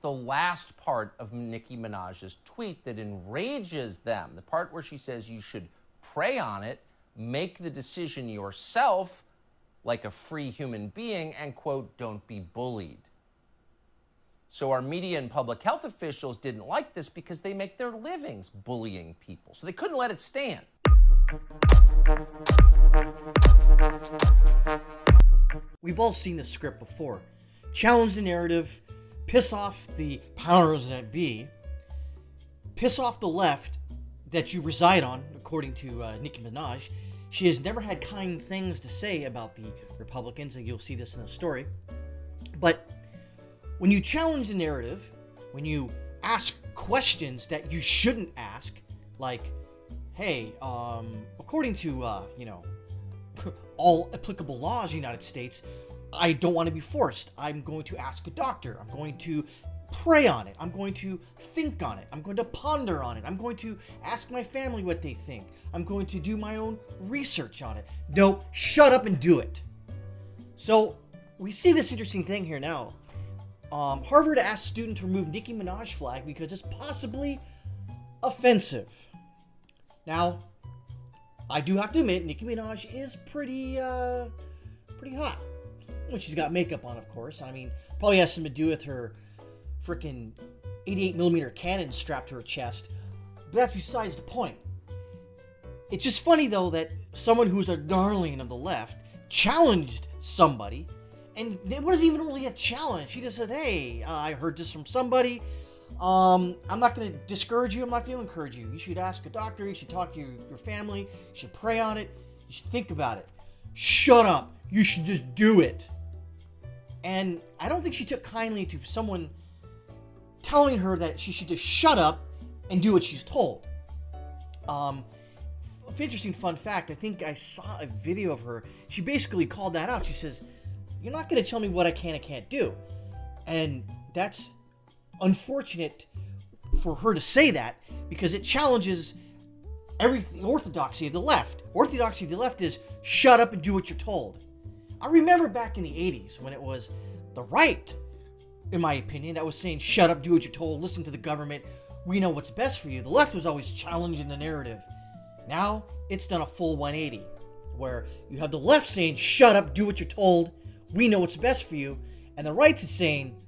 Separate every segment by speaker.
Speaker 1: The last part of Nicki Minaj's tweet that enrages them, the part where she says you should pray on it, make the decision yourself like a free human being, and quote, don't be bullied. So our media and public health officials didn't like this because they make their livings bullying people. So they couldn't let it stand.
Speaker 2: We've all seen this script before. Challenge the narrative, piss off the powers that be, piss off the left that you reside on, according to Nicki Minaj. She has never had kind things to say about the Republicans, and you'll see this in the story. But when you challenge the narrative, when you ask questions that you shouldn't ask, like, hey, according to, all applicable laws in the United States, I don't want to be forced. I'm going to ask a doctor. I'm going to pray on it. I'm going to think on it. I'm going to ponder on it. I'm going to ask my family what they think. I'm going to do my own research on it. No, shut up and do it. So we see this interesting thing here now. Harvard asked students to remove Nicki Minaj flag because it's possibly offensive. Now, I do have to admit, Nicki Minaj is pretty hot. When she's got makeup on, of course. I mean, probably has something to do with her freaking 88mm cannon strapped to her chest. But that's besides the point. It's just funny, though, that someone who's a darling of the left challenged somebody, and it wasn't even really a challenge. She just said, hey, I heard this from somebody. I'm not going to discourage you. I'm not going to encourage you. You should ask a doctor. You should talk to your family. You should pray on it. You should think about it. Shut up. You should just do it. And I don't think she took kindly to someone telling her that she should just shut up and do what she's told. Interesting fun fact, I think I saw a video of her. She basically called that out. She says, you're not going to tell me what I can and can't do. And that's unfortunate for her to say that, because it challenges everything, orthodoxy of the left. Orthodoxy of the left is shut up and do what you're told. I remember back in the 80s when it was the right, in my opinion, that was saying shut up, do what you're told, listen to the government, we know what's best for you. The left was always challenging the narrative. Now, it's done a full 180, where you have the left saying shut up, do what you're told, we know what's best for you, and the right is saying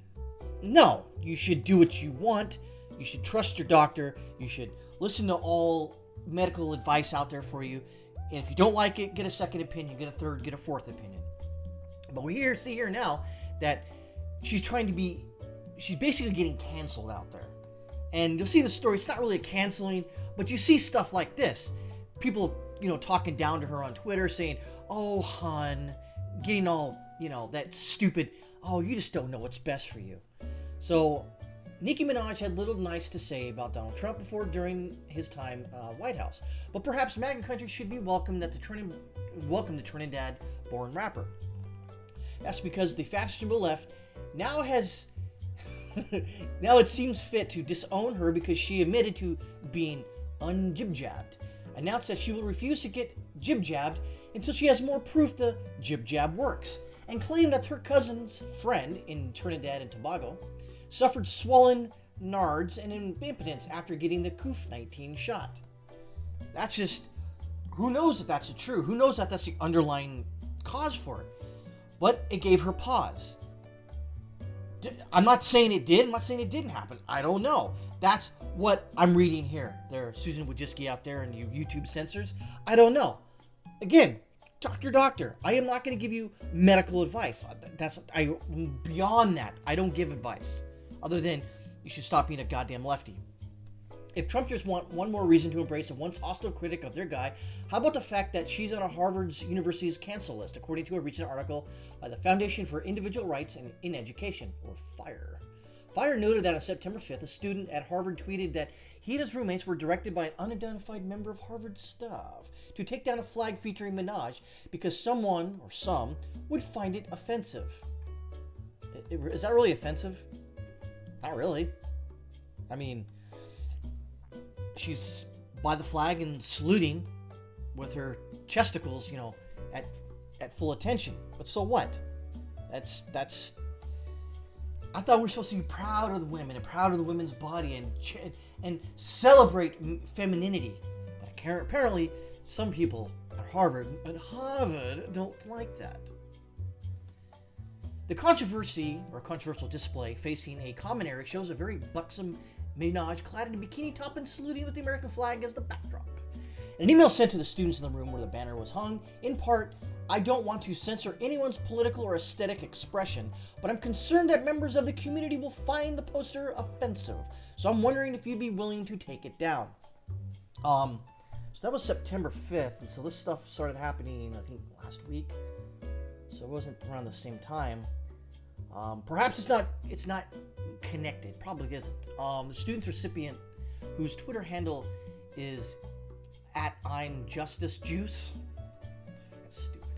Speaker 2: no, you should do what you want, you should trust your doctor, you should listen to all medical advice out there for you, and if you don't like it, get a second opinion, get a third, get a fourth opinion. But we see here now that she's basically getting canceled out there. And you'll see the story, it's not really a canceling, but you see stuff like this. People, talking down to her on Twitter saying, oh, hun, getting all, that stupid, oh, you just don't know what's best for you. So Nicki Minaj had little nice to say about Donald Trump during his time White House. But perhaps MAGA country should be welcomed the Trinidad-born rapper. That's because the fashionable left now has now it seems fit to disown her because she admitted to being unjib-jabbed, announced that she will refuse to get jib-jabbed until she has more proof the jib-jab works, and claimed that her cousin's friend in Trinidad and Tobago suffered swollen nards and impotence after getting the COVID-19 shot. That's just, who knows if that's true? Who knows if that's the underlying cause for it? But it gave her pause. I'm not saying it did. I'm not saying it didn't happen. I don't know. That's what I'm reading here. There, Susan Wojcicki out there and you YouTube censors. I don't know. Again, talk to your doctor. I am not going to give you medical advice. Beyond that, I don't give advice. Other than you should stop being a goddamn lefty. If Trump just want one more reason to embrace a once hostile critic of their guy, how about the fact that she's on a Harvard University's cancel list, according to a recent article by the Foundation for Individual Rights in Education, or FIRE. FIRE noted that on September 5th, a student at Harvard tweeted that he and his roommates were directed by an unidentified member of Harvard staff to take down a flag featuring Minaj because someone, or some, would find it offensive. Is that really offensive? Not really. I mean, she's by the flag and saluting with her chesticles, at full attention. But so what? That's I thought we were supposed to be proud of the women and proud of the women's body and celebrate femininity. But apparently, some people at Harvard don't like that. The controversial display facing a common area shows a very buxom Minaj clad in a bikini top and saluting with the American flag as the backdrop. An email sent to the students in the room where the banner was hung, in part, I don't want to censor anyone's political or aesthetic expression, but I'm concerned that members of the community will find the poster offensive. So I'm wondering if you'd be willing to take it down. So that was September 5th, and so this stuff started happening, I think, last week. So it wasn't around the same time. Perhaps it's not connected. Probably isn't. The student's recipient, whose Twitter handle is @I'mJusticeJuice, that's stupid,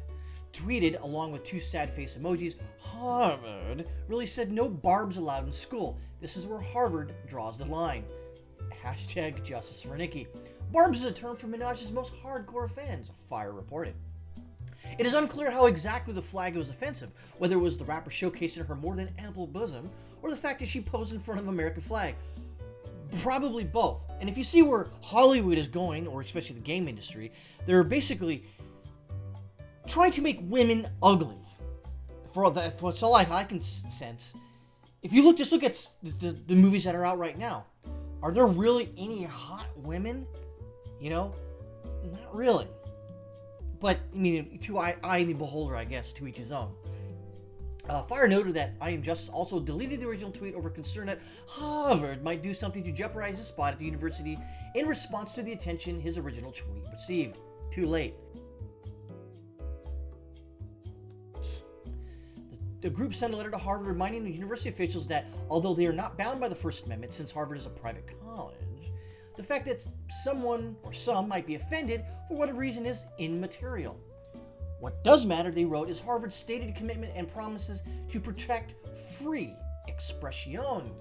Speaker 2: tweeted along with 2 sad face emojis, Harvard really said no barbs allowed in school. This is where Harvard draws the line. #Justice for Nicki. Barbs is a term for Minaj's most hardcore fans, Fire reported. It is unclear how exactly the flag was offensive, whether it was the rapper showcasing her more than ample bosom, or the fact that she posed in front of the American flag. Probably both. And if you see where Hollywood is going, or especially the game industry, they're basically trying to make women ugly. For that's all I can sense. If you just look at the movies that are out right now, are there really any hot women? You know, not really. But, I mean, to eye the beholder, I guess, to each his own. Fire noted that I Am Justice also deleted the original tweet over concern that Harvard might do something to jeopardize his spot at the university in response to the attention his original tweet received. Too late. The group sent a letter to Harvard reminding the university officials that although they are not bound by the First Amendment since Harvard is a private college, the fact that someone or some might be offended for whatever reason is immaterial. What does matter, they wrote, is Harvard's stated commitment and promises to protect free expression.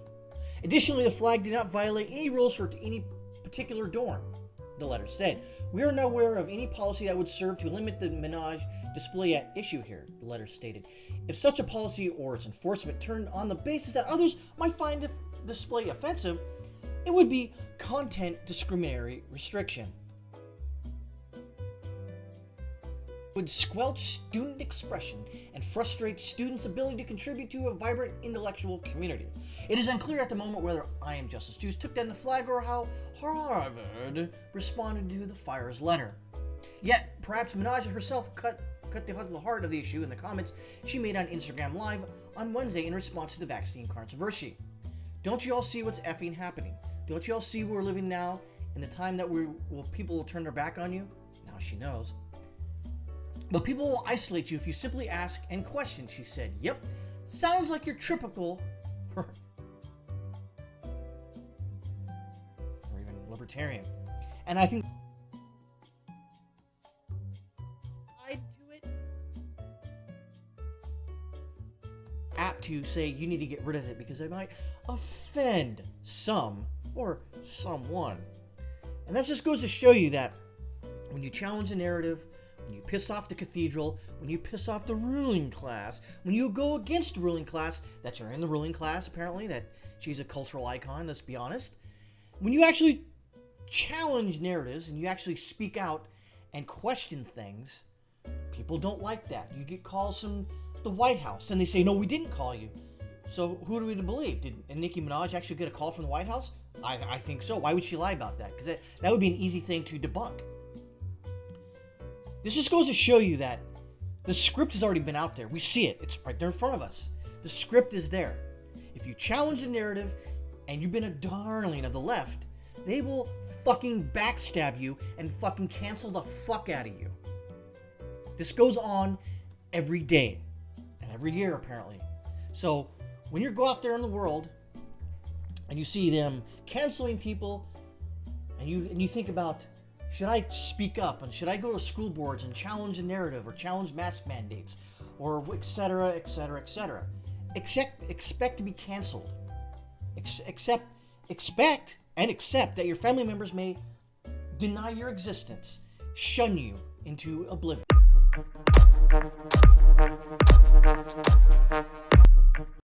Speaker 2: Additionally, the flag did not violate any rules for any particular dorm, the letter said. We are not aware of any policy that would serve to limit the Minaj display at issue here, the letter stated. If such a policy or its enforcement turned on the basis that others might find the display offensive, it would be content discriminatory restriction. It would squelch student expression and frustrate students' ability to contribute to a vibrant intellectual community. It is unclear at the moment whether I Am Justice Jews took down the flag or how Harvard responded to the Fire's letter. Yet, perhaps Minaj herself cut the heart of the issue in the comments she made on Instagram Live on Wednesday in response to the vaccine controversy. Don't you all see what's effing happening? Don't you all see where we're living now in the time that people will turn their back on you? Now she knows. But people will isolate you if you simply ask and question, she said. Yep, sounds like you're typical or even libertarian. And I think apt to say you need to get rid of it because it might offend some or someone. And that just goes to show you that when you challenge a narrative, when you piss off the cathedral, when you piss off the ruling class, when you go against the ruling class, that you're in the ruling class apparently, that she's a cultural icon, let's be honest. When you actually challenge narratives and you actually speak out and question things, people don't like that. You get calls from the White House and they say, no, we didn't call you. So who are we to believe? Did Nicki Minaj actually get a call from the White House? I think so. Why would she lie about that? Because that would be an easy thing to debunk. This just goes to show you that the script has already been out there. We see it. It's right there in front of us. The script is there. If you challenge the narrative and you've been a darling of the left, they will fucking backstab you and fucking cancel the fuck out of you. This goes on every day and every year apparently. So when you go out there in the world and you see them canceling people and you think about, should I speak up and should I go to school boards and challenge a narrative or challenge mask mandates or etc., etc., etc. Expect to be canceled. Expect that your family members may deny your existence, shun you into oblivion.